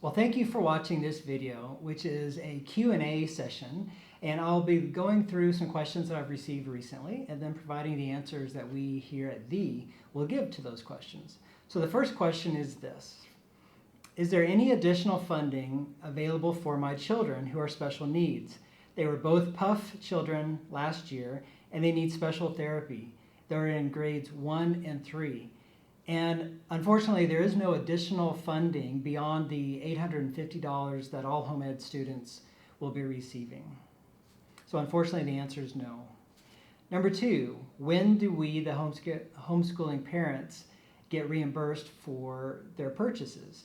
Well, thank you for watching this video, which is a Q&A session, and I'll be going through some questions that I've received recently and then providing the answers that we here at The will give to those questions. So the first question is this: is there any additional funding available for my children who are special needs? They were both PUF children last year and they need special therapy. They're in grades 1 and 3. And unfortunately, there is no additional funding beyond the $850 that all home ed students will be receiving. So unfortunately, the answer is no. Number 2, when do we, the homeschooling parents, get reimbursed for their purchases?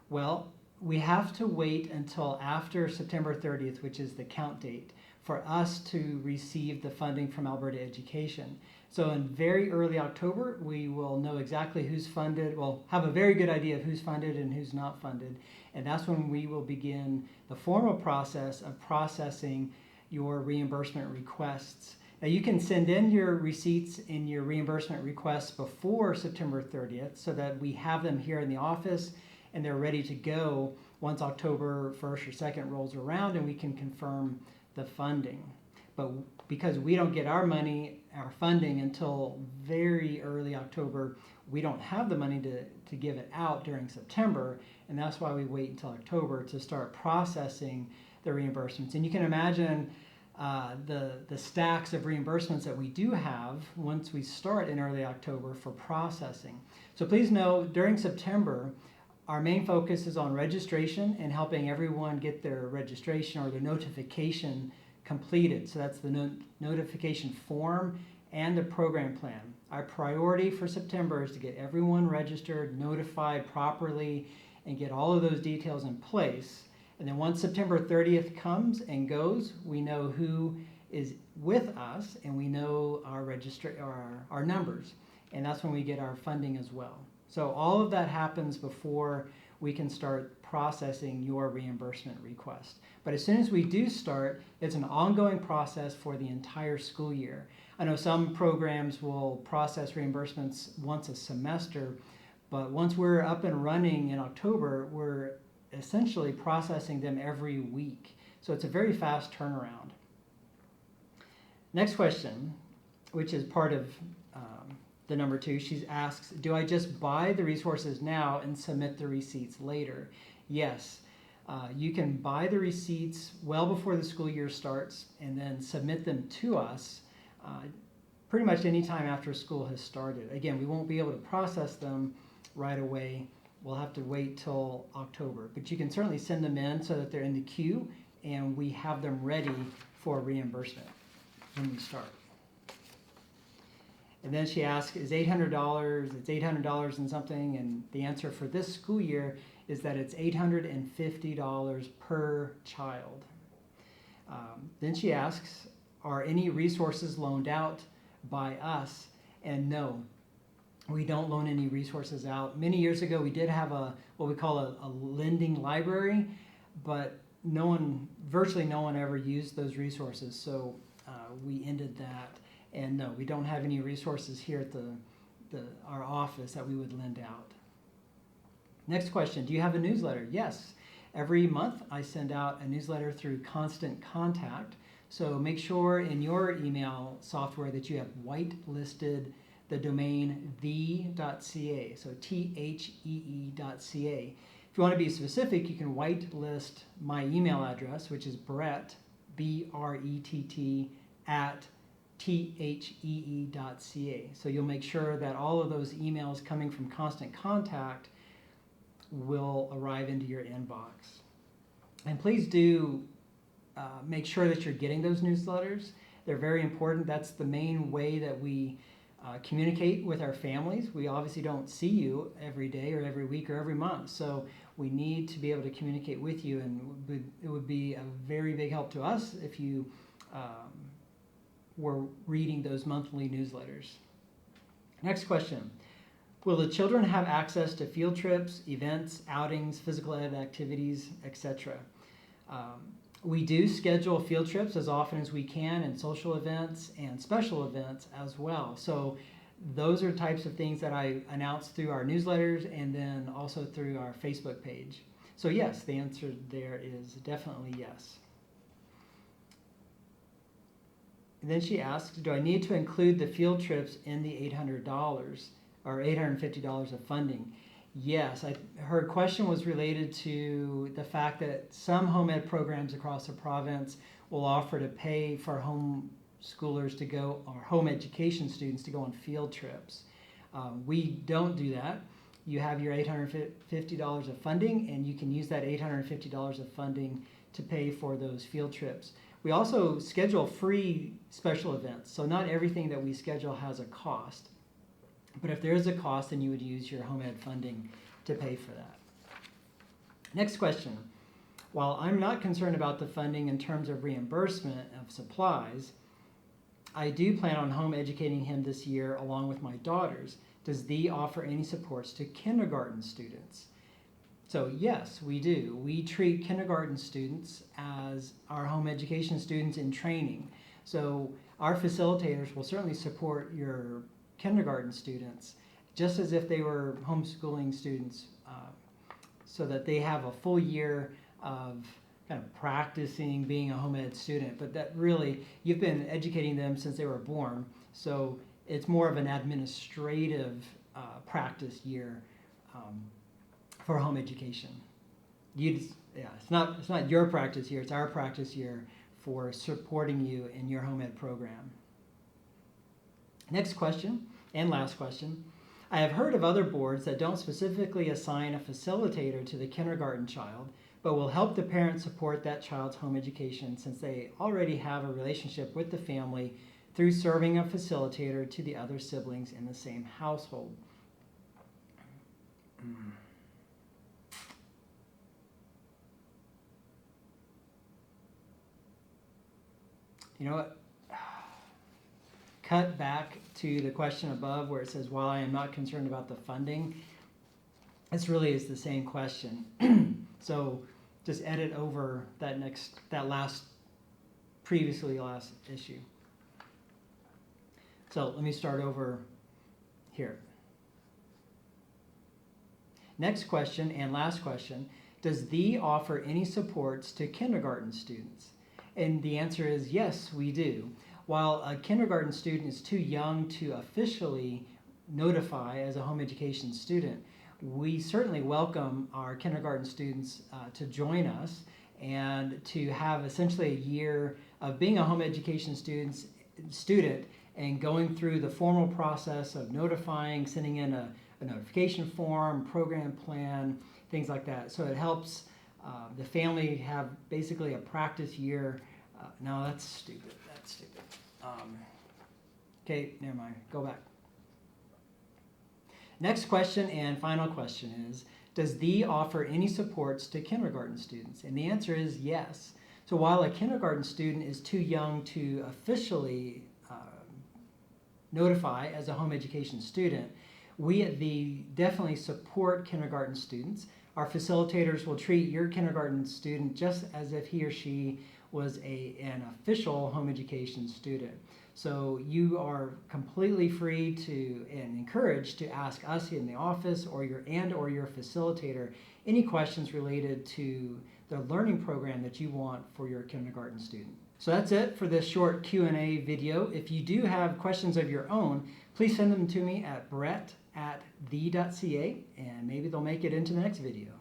Well, we have to wait until after September 30th, which is the count date, for us to receive the funding from Alberta Education. So in very early October, we will know exactly who's funded. We'll have a very good idea of who's funded and who's not funded. And that's when we will begin the formal process of processing your reimbursement requests. Now you can send in your receipts and your reimbursement requests before September 30th so that we have them here in the office and they're ready to go once October 1st or 2nd rolls around and we can confirm the funding. But because we don't get our funding until very early October, we don't have the money to give it out during September, and that's why we wait until October to start processing the reimbursements. And you can imagine the stacks of reimbursements that we do have once we start in early October for processing. So please know, during September, our main focus is on registration and helping everyone get their registration or their notification completed. So that's the notification form and the program plan. Our priority for September is to get everyone registered, notified properly, and get all of those details in place. And then once September 30th comes and goes, we know who is with us and we know our numbers. And that's when we get our funding as well. So all of that happens before we can start processing your reimbursement request. But as soon as we do start, it's an ongoing process for the entire school year. I know some programs will process reimbursements once a semester, but once we're up and running in October, we're essentially processing them every week. So it's a very fast turnaround. Next question, which is part of the number 2, she asks, do I just buy the resources now and submit the receipts later? Yes, you can buy the receipts well before the school year starts and then submit them to us pretty much any time after school has started. Again, we won't be able to process them right away. We'll have to wait till October, but you can certainly send them in so that they're in the queue and we have them ready for reimbursement when we start. And then she asks, is $800, it's $800 and something, and the answer for this school year is that it's $850 per child. Then she asks, are any resources loaned out by us? And no, we don't loan any resources out. Many years ago, we did have what we call a lending library, but virtually no one ever used those resources, so we ended that. And no, we don't have any resources here at our office that we would lend out. Next question, do you have a newsletter? Yes. Every month I send out a newsletter through Constant Contact. So make sure in your email software that you have whitelisted the domain the.ca, so thee.ca. If you want to be specific, you can whitelist my email address, which is Brett, B-R-E-T-T, at thee.ca. So you'll make sure that all of those emails coming from Constant Contact will arrive into your inbox. And please do make sure that you're getting those newsletters. They're very important. That's the main way that we communicate with our families. We obviously don't see you every day or every week or every month. So we need to be able to communicate with you, and it would be a very big help to us if you were reading those monthly newsletters. Next question. Will the children have access to field trips, events, outings, physical ed activities, etc.? We do schedule field trips as often as we can, and social events and special events as well. So those are types of things that I announce through our newsletters and then also through our Facebook page. So yes, the answer there is definitely yes. And then she asks, do I need to include the field trips in the $800 or $850 of funding? Yes, her question was related to the fact that some home ed programs across the province will offer to pay for homeschoolers to go, or home education students to go on field trips. We don't do that. You have your $850 of funding, and you can use that $850 of funding to pay for those field trips. We also schedule free special events, so not everything that we schedule has a cost. But if there is a cost, then you would use your home ed funding to pay for that. Next question. While I'm not concerned about the funding in terms of reimbursement of supplies, I do plan on home educating him this year along with my daughters. Does thee offer any supports to kindergarten students? So yes, we do. We treat kindergarten students as our home education students in training. So our facilitators will certainly support your kindergarten students just as if they were homeschooling students, so that they have a full year of kind of practicing being a home ed student. But that really, you've been educating them since they were born, so it's more of an administrative practice year for home education. It's not your practice year, it's our practice year for supporting you in your home ed program. Next question, and last question. I have heard of other boards that don't specifically assign a facilitator to the kindergarten child, but will help the parent support that child's home education since they already have a relationship with the family through serving a facilitator to the other siblings in the same household. You know what? Cut back to the question above where it says, while I am not concerned about the funding, this really is the same question. So just edit over that previously last issue. So let me start over here. Next question and last question, does thee offer any supports to kindergarten students? And the answer is yes, we do. While a kindergarten student is too young to officially notify as a home education student, we certainly welcome our kindergarten students to join us and to have essentially a year of being a home education student and going through the formal process of notifying, sending in a notification form, program plan, things like that. So it helps the family have basically a practice year. No, that's stupid. Okay, never mind. Go back. Next question and final question is, does thee offer any supports to kindergarten students? And the answer is yes. So while a kindergarten student is too young to officially notify as a home education student, we at thee definitely support kindergarten students. Our facilitators will treat your kindergarten student just as if he or she was an official home education student. So you are completely free to and encouraged to ask us in the office or your facilitator any questions related to the learning program that you want for your kindergarten student. So that's it for this short Q&A video. If you do have questions of your own, please send them to me at brett@thee.ca, and maybe they'll make it into the next video.